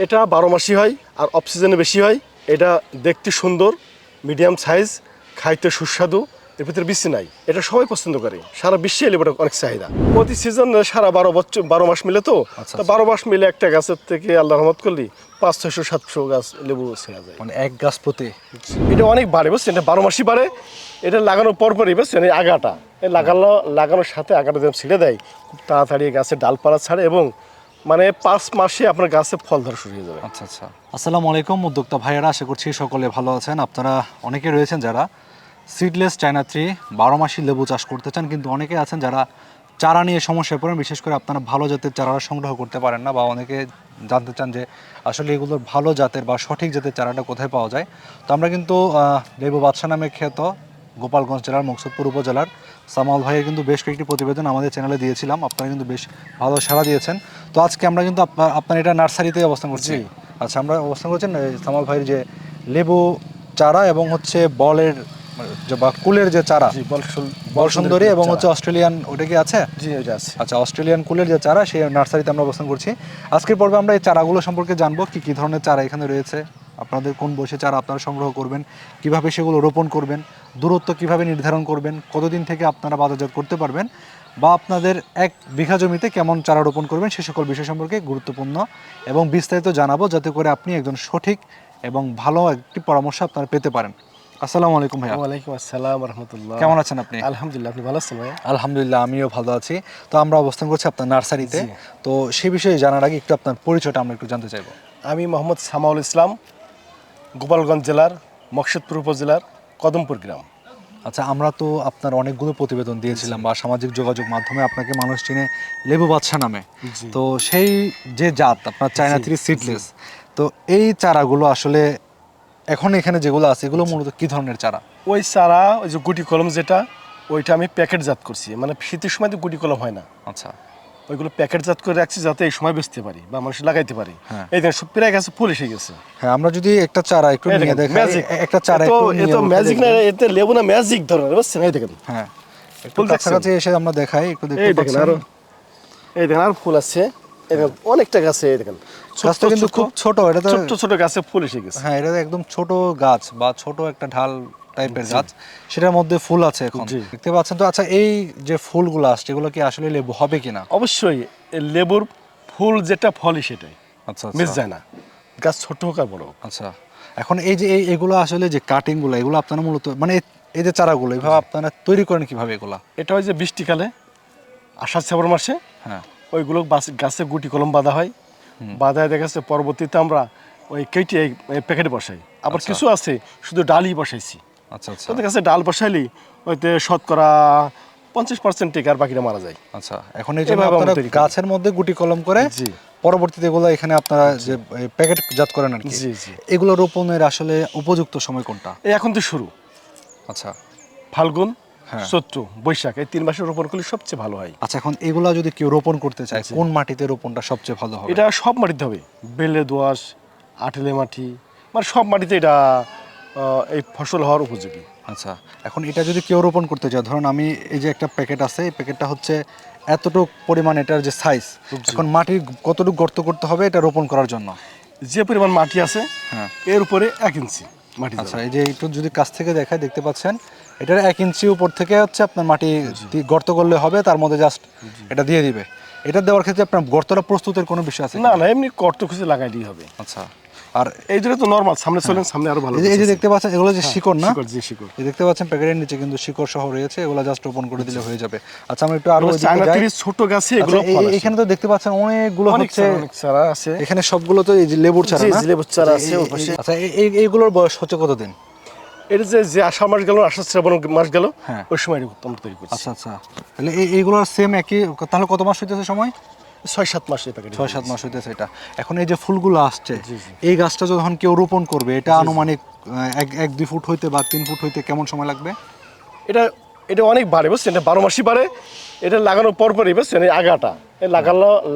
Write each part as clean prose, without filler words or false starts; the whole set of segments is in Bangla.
এটা 12 মাসই হয় আর অফ সিজনে বেশি হয়। এটা দেখতে সুন্দর, মিডিয়াম সাইজ, খাইতে সুস্বাদু, এর ভিতরে বেশি নাই। এটা সবাই পছন্দ করে, সারা বিশ্বে লেবুটা অনেক চাহিদা। প্রতি সিজন সারা 12 মাস মিলে তো 12 মাস মিলে একটা গাছের থেকে আল্লাহ রহমত করলি 500, 600, 700 গাছ লেবু ছেড়া যায়, মানে এক গাছ প্রতি। এটা অনেক বাড়ে বুঝছেন, এটা 12 মাসই বাড়ে। এটা লাগানোর পরপরই বুঝছেন এই আগাটা লাগানোর সাথে আগাটা যেমন ছিঁড়ে দেয়, খুব তাড়াতাড়ি গাছের ডালপালা ছাড়ে এবং মানে 5 মাসে আপনার গাছে ফল ধরা শুরু হয়ে যাবে। আচ্ছা আচ্ছা, আসসালামু আলাইকুম উদ্যোক্তা ভাইয়েরা, আশা করছি সকলে ভালো আছেন। আপনারা অনেকে রয়েছেন যারা সিডলেস চায়না ট্রি 12 মাসি লেবু চাষ করতে চান, কিন্তু অনেকে আছেন যারা চারা নিয়ে সমস্যায় পড়েন। বিশেষ করে আপনারা ভালো জাতের চারা সংগ্রহ করতে পারেন না, বা অনেকে জানতে চান যে আসলে এগুলোর ভালো জাতের বা সঠিক জাতের চারাটা কোথায় পাওয়া যায়। তো আমরা কিন্তু লেবু বাদশা নামে খ্যাত গোপালগঞ্জ জেলার মকসুদপুর উপজেলার সামাউল ভাইয়ের কিন্তু বেশ কয়েকটি প্রতিবেদন আমাদের চ্যানেলে দিয়েছিলাম, আপনারা কিন্তু বেশ ভালো সাড়া দিয়েছেন। তো আজকে আমরা কিন্তু আপনার এটা নার্সারিতে অবস্থান করছি। আচ্ছা, আমরা অবস্থান করছেন সামাউল ভাইয়ের যে লেবু চারা এবং হচ্ছে বলের বা কুলের যে চারা, বল সুন্দরী এবং হচ্ছে অস্ট্রেলিয়ান, ওটা কি আছে? জি, ওটা আছে। আচ্ছা, অস্ট্রেলিয়ান কুলের যে চারা, সেই নার্সারিতে আমরা অবস্থান করছি। আজকের পর্বে আমরা এই চারাগুলো সম্পর্কে জানবো, কি কি ধরনের চারা এখানে রয়েছে, আপনাদের কোন বয়সে চারা আপনারা সংগ্রহ করবেন, কিভাবে সেগুলো রোপণ করবেন, দূরত্ব কিভাবে নির্ধারণ করবেন, কতদিন থেকে আপনারা বাজারজাত করতে পারবেন, বা আপনাদের 1 বিঘা জমিতে কেমন চারা রোপণ করবেন, সে সকল বিষয় সম্পর্কে গুরুত্বপূর্ণ এবং বিস্তারিত জানাবো, যাতে করে আপনি একজন সঠিক এবং ভালো একটি পরামর্শ আপনারা পেতে পারেন। আসসালামু আলাইকুম ভাইয়া। ওয়ালাইকুম আসসালাম ওয়া রাহমাতুল্লাহ। কেমন আছেন আপনি? আলহামদুলিল্লাহ, আপনি ভালো আছেন ভাই? আলহামদুলিল্লাহ, আমিও ভালো আছি। তো আমরা অবস্থান করছি আপনার নার্সারিতে, তো সেই বিষয়ে জানার আগে একটু আপনার পরিচয়টা আমরা একটু জানতে চাইবো। আমি মোহাম্মদ সামাউল ইসলাম, গোপালগঞ্জ জেলার মকসুদপুর উপজেলার কদমপুর গ্রাম। আচ্ছা, আমরা তো আপনার অনেকগুলো প্রতিবেদন দিয়েছিলাম বা সামাজিক যোগাযোগ মাধ্যমে আপনাকে মানুষ চিনে লেবু বাদশা নামে। তো সেই যে জাত আপনার চায়না থ্রি সিডলেস, তো এই চারাগুলো আসলে এখন এখানে যেগুলো আছে এগুলো মূলত কি ধরনের চারা? ওই চারা, ওই যে গুটি কলম যেটা, ওইটা আমি প্যাকেটজাত করছি। মানে শীতের সময় তো গুটি কলম হয় না, আচ্ছা, ওইগুলো প্যাকেটজাত করে রাখছি যাতে এই সময় বেচতে পারি বা মানুষ লাগাইতে পারে। হ্যাঁ। এই দেখেন প্রায় গাছে ফুল এসে গেছে। হ্যাঁ, আমরা যদি একটা চারা একটু নিয়ে দেখাই, একটা চারা একটু নিয়ে, এতো ম্যাজিক না, এতে লেবু না ম্যাজিক ধরনের, বুঝছেন? এই দেখেন, হ্যাঁ, একটু কাছাকাছি এসে আমরা দেখাই, একটু দেখতে পাচ্ছেন। আরো এই দেখেন আর ফুল আছে, এই দেখেন অনেকটা গাছে, এই দেখেন গাছটা কিন্তু খুব ছোট, এটা তো ছোট ছোট গাছে ফুল এসে গেছে। হ্যাঁ, এটা একদম ছোট গাছ বা ছোট একটা ঢাল টাইপের গাছ, সেটার মধ্যে ফুল আছে এখন দেখতে পাচ্ছেন। তো আচ্ছা, এই যে ফুলগুলো আসছে এগুলো কি আসলে লেবু হবে কিনা? অবশ্যই লেবুর ফুল যেটা ফলই সেটাই, আচ্ছা, মিস যায় না, গাছ ছোট হোক আর বড় হোক। আচ্ছা, এখন এই যে এগুলো আসলে যে কাটিংগুলো, এগুলো আপনারা মূলত মানে এই যে চারাগুলো এইভাবে আপনারা তৈরি করেন কিভাবে এগুলা? এটা হয় যে বৃষ্টিকালে আষাঢ় শ্রাবণ মাসে, হ্যাঁ, ওইগুলো গাছে গুটি কলম বাঁধা হয়, বাঁধায় দেখা যাচ্ছে পরবর্তীতে আমরা ওই কেটে প্যাকেটে বসাই। আবার কিছু আছে শুধু ডালই বসাইছি। আচ্ছা আচ্ছা, তাদের কাছে ডাল বসাইলি ওইতে শতকরা 50% টিকে আর বাকিটা মারা যায়। আচ্ছা, এখন এই যে আপনারা গাছের মধ্যে গুটি কলম করে পরবর্তীতে এগুলো এখানে আপনারা যে প্যাকেটজাত করেন আর কি, এগুলো রোপণের আসলে উপযুক্ত সময় কোনটা? এখন তো শুরু, আচ্ছা, ফাল্গুন, চৈত্র, বৈশাখ, এই 3 মাসে রোপণ করলে সবচেয়ে ভালো হয়। আচ্ছা, এখন এগুলা যদি কেউ রোপণ করতে চায়, কোন মাটিতে রোপণটা সবচেয়ে ভালো হবে? এটা সব মাটিতে হবে, বেলে দোআঁশ, আটেলে মাটি, মানে সব মাটিতে এটা এই ফসল হওয়ার উপযোগী। আচ্ছা, এখন এটা যদি কেউ রোপণ করতে চায়, ধরুন আমি এই যে একটা প্যাকেট আছে, এই প্যাকেটটা হচ্ছে এতটুকু পরিমাণ, এটার যে সাইজ, এখন মাটির কতটুকু গর্ত করতে হবে এটা রোপণ করার জন্য? যে পরিমাণ মাটি আছে এর উপরে 1 ইঞ্চি মাটি। আচ্ছা, এই যে একটু যদি কাছ থেকে দেখায় দেখতে পাচ্ছেন, এটার 1 ইঞ্চি উপর থেকে হচ্ছে আপনার মাটি গর্ত করলে হবে, তার মধ্যে জাস্ট এটা দিয়ে দিবে। এটা দেওয়ার ক্ষেত্রে আপনার গর্তটা প্রস্তুতের কোনো বিষয় আছে? না না, এমনি গর্ত খুঁজে লাগাই দিয়ে হবে। আচ্ছা, আর এই দুটো তো নরমাল, সামনে চলেন, সামনে আরো ভালো। এই যে দেখতে পাচ্ছেন এগুলো যে শিকড় না, শিকড়, জি শিকড়, এই দেখতে পাচ্ছেন প্যাকেটের নিচে কিন্তু শিকড় সহ রয়েছে, এগুলো জাস্ট রোপণ করে দিলে হয়ে যাবে। আচ্ছা, আমরা একটু আরো চায়না থ্রি ছোট গাছে এগুলো ফল আসে। এখানে তো দেখতে পাচ্ছেন অনেকগুলো হচ্ছে অনেক চারা আছে, এখানে সবগুলো তো এই যে লেবুর চারা না? জি, লেবুর চারা আছে ওই পাশে। আচ্ছা, এইগুলোর বয়স হচ্ছে কতদিন? এটা যে আষাঢ় মাস গেল, আষাঢ় শ্রাবণ মাস গেল, ওই সময় আমরা তৈরি করছি। আচ্ছা আচ্ছা, তাহলে এইগুলোর সেম একই, তাহলে কত মাস হইতেছে সময়? 6-7 মাস, এই প্যাকেটে 6-7 মাস হইতেছে এটা। এখন এই যে ফুলগুলো আসছে, এই গাছটা যখন কেউ রোপণ করবে, এটা আনুমানিক 1-2 ফুট হইতে বা 3 ফুট হইতে কেমন সময় লাগবে? এটা অনেক বাড়ে বুঝছেন, এটা 12 মাসই বাড়ে। এটা লাগানোর পরপরই বুঝছেন এই আগাটা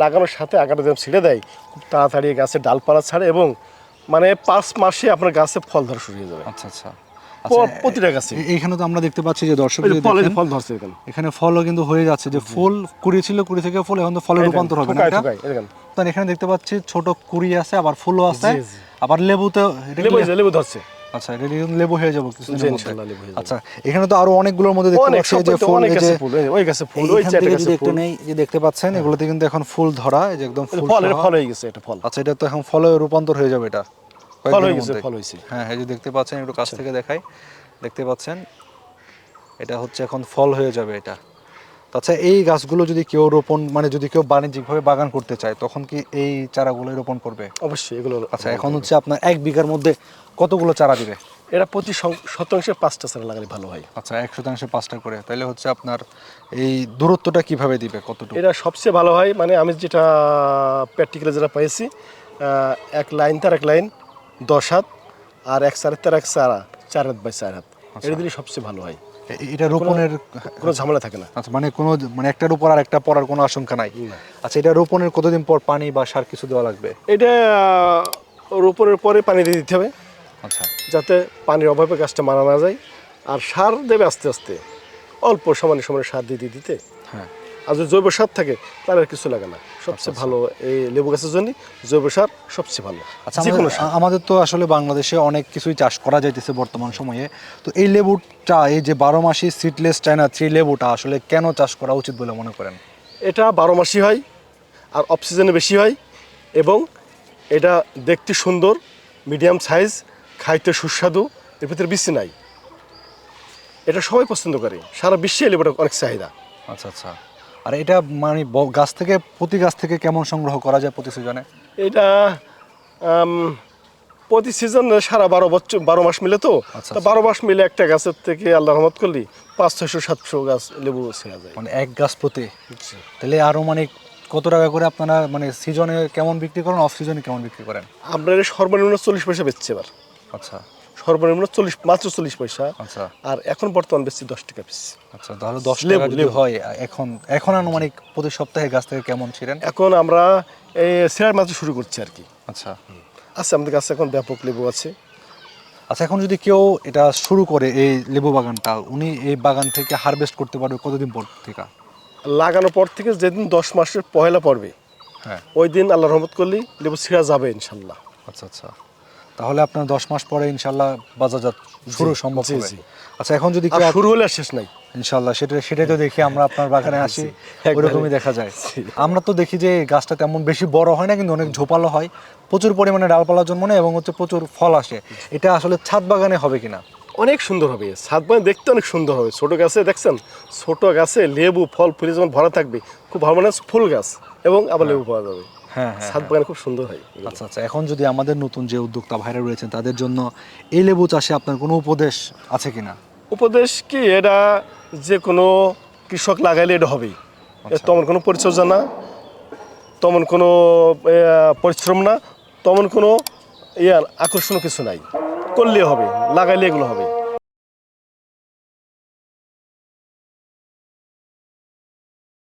লাগানোর সাথে আগাটা যেমন ছিঁড়ে দেয়, খুব তাড়াতাড়ি গাছের ডালপালা ছাড়ে এবং মানে 5 মাসে আপনার গাছে ফল ধরা শুরু হয়ে যাবে। আচ্ছা আচ্ছা, প্রতিটা গাছে। এইখানে তো আমরা দেখতে পাচ্ছি যে দর্শক ফল ধরছে, এখানে ফলও কিন্তু হয়ে যাচ্ছে, যে ফুল কুড়ি ছিল, কুড়ি থেকে ফুল এখন তো ফলে রূপান্তর হবে না। তো আপনার এখানে দেখতে পাচ্ছি ছোট কুড়ি আছে, আবার ফুলও আছে, জি, জি। আবার লেবুতে লেবু ধরছে। আচ্ছা, এটা লেবু হয়ে যাবো কিছুদিনের জি, মধ্যে। ইনশাআল্লাহ লেবু হয়ে যাবে। আচ্ছা, এখানে তো আরো অনেকগুলোর মধ্যে দেখতে অনেক পাচ্ছি যে সব ফুল, অনেক এই যে গাছে ফুল, ওই গাছে ফুল, ওই এইখান চারটে থেকে গাছে যদি একটু ফুল। নেই, যে দেখতে পাচ্ছেন এগুলোতে কিন্তু এখন ফুল ধরা, এই যে একদম এটা ফুল ফল, এটা সহ। ফল হয়ে গেছে, এটা ফল। আচ্ছা, এটা তো এখন ফলে রূপান্তর হয়ে যাবে এটা ফল হয়ে কয়েকদিনের গেছে, মধ্যে। ফল হয়েছে। হ্যাঁ, এই যে দেখতে পাচ্ছেন, একটু কাছ থেকে দেখাই, দেখতে পাচ্ছেন এটা হচ্ছে এখন ফল হয়ে যাবে এটা। তো আচ্ছা, এই গাছগুলো যদি কেউ রোপণ, মানে যদি কেউ বাণিজ্যিকভাবে বাগান করতে চায়, তখন কি এই চারাগুলো রোপণ করবে? অবশ্যই এগুলো। আচ্ছা, এখন হচ্ছে আপনার 1 বিঘার মধ্যে কতগুলো চারা দিবে? এটা প্রতি শতাংশে 5টা চারা লাগালে ভালো হয়। আচ্ছা, 1 শতাংশে 5টা করে, তাহলে হচ্ছে আপনার এই দূরত্বটা কিভাবে দিবে, কতটুকু? এটা সবচেয়ে ভালো হয়, মানে আমি যেটা প্র্যাকটিক্যালি যেটা পেয়েছি, এক লাইন তার এক লাইন 10 হাত, আর এক চারের তার এক চারা 4 হাত বাই 4 হাত। এটা দিলে সবচেয়ে ভালো হয়, এটা রোপণের কোনো ঝামেলা থাকে না। আচ্ছা, মানে কোনো, মানে একটার উপর আর একটা পড়ার কোনো আশঙ্কা নাই। না। আচ্ছা, এটা রোপণের কতদিন পর পানি বা সার কিছু দেওয়া লাগবে? এটা রোপণের পরে পানি দিয়ে দিতে হবে, আচ্ছা, যাতে পানির অভাবে গাছটা মারা না যায়। আর সার দেবে আস্তে আস্তে, অল্প সমানে সমানে সার দিয়ে দিতে। হ্যাঁ। আর যদি জৈব সার থাকে তাহলে আর কিছু লাগে না। সবচেয়ে ভালো এই লেবু গাছের জন্য জৈব সার সবচেয়ে ভালো। আচ্ছা, যে কোনো সার। আমাদের তো আসলে বাংলাদেশে অনেক কিছুই চাষ করা যাইতেছে বর্তমান সময়ে। তো এই লেবুটা, এই যে 12 মাসি সিডলেস চায়না 3 লেবুটা আসলে কেন চাষ করা উচিত বলে মনে করেন? এটা 12 মাসি হয়, আর অফ সিজনে বেশি হয়, এবং এটা দেখতে সুন্দর, মিডিয়াম সাইজ, খাইতে সুস্বাদু, এর ভিতরে বেশি নাই। এটা সবাই পছন্দ করে, সারা বিশ্বে এই লেবুটা অনেক চাহিদা। আচ্ছা, আচ্ছা। আর এটা মানে গাছ থেকে, প্রতি গাছ থেকে কেমন সংগ্রহ করা যায় প্রতি সিজনে? এটা প্রতি সিজন সারা 12 মাস মিলে তো। আচ্ছা, তা 12 মাস মিলে একটা গাছের থেকে আল্লাহ রহমত করলি 500-600-700 গাছ লেবু ছেড়া যায়। মানে এক গাছ প্রতি, তাহলে আরো মানে কত টাকা করে আপনারা মানে সিজনে কেমন বিক্রি করেন, অফ সিজনে কেমন বিক্রি করেন? আমরা এর সর্বনিম্ন 40 পয়সা বেচছি এবার। আচ্ছা, সর্বনিম্ন 40, মাত্র 40 পয়সা। আচ্ছা, আর এখন বর্তমান বেচছি 10 টাকা পিস। আচ্ছা, তাহলে 10 লেবু, টাকা যদি লেবু। হয়, এখন আনুমানিক প্রতি সপ্তাহে গাছ থেকে কেমন ছিলেন? এখন আমরা এই ছেড়ার মাত্র শুরু করছি আর কি। আচ্ছা, আছে আমাদের কাছে এখন ব্যাপক লেবু আছে। আচ্ছা, এখন যদি কেউ এটা শুরু করে এই লেবু বাগানটা, উনি এই বাগান থেকে হারভেস্ট করতে পারবে কতদিন পর থেকে? লাগানোর পর থেকে যেদিন 10 মাসের পহেলা পড়বে, হ্যাঁ। ওই দিন আল্লাহ রহমত করলি লেবু ছিঁড়া যাবে ইনশাল্লাহ। আচ্ছা, আচ্ছা, তাহলে আপনার 10 মাস পরে ইনশাল্লাহ বাজারজাত শুরু সম্ভব জি, হবে। জি। আচ্ছা, এখন যদি আর কেউ, শুরু হলে আর শেষ নাই। ইনশাল্লাহ সেটাই তো দেখি আমরা আপনার বাগানে আসি, একবারে। ওইরকমই দেখা যায়। জি। আমরা তো দেখি যে গাছটা তেমন বেশি বড় হয় না, কিন্তু অনেক ঝোপালো হয়, প্রচুর পরিমাণে ডালপালা জন্মায় এবং হচ্ছে প্রচুর ফল আসে। এটা আসলে ছাদ বাগানে হবে কিনা? অনেক সুন্দর হবে, ছাদ বাগান দেখতে অনেক সুন্দর হবে। ছোট গাছে দেখছেন, ছোট গাছে লেবু ফল ফুলে যখন ভরা থাকবে, খুব ভালো, মানে ফুল গাছ এবং আবার লেবু পাওয়া যাবে। হ্যাঁ, হ্যাঁ। ছাদ বাগান খুব সুন্দর হয়। আচ্ছা, আচ্ছা, এখন যদি আমাদের নতুন যে উদ্যোক্তা ভাইরা রয়েছেন তাদের জন্য এই লেবু চাষে আপনার কোনো উপদেশ আছে কিনা? উপদেশ কি, এটা যে কোনো কৃষক লাগাইলে এটা হবেই। এর তেমন কোনো পরিচর্যা না, তেমন কোনো পরিশ্রম না, তেমন কোনো আকর্ষণীয় কিছু নাই, করলে হবে, লাগাইলে এগুলো হবে।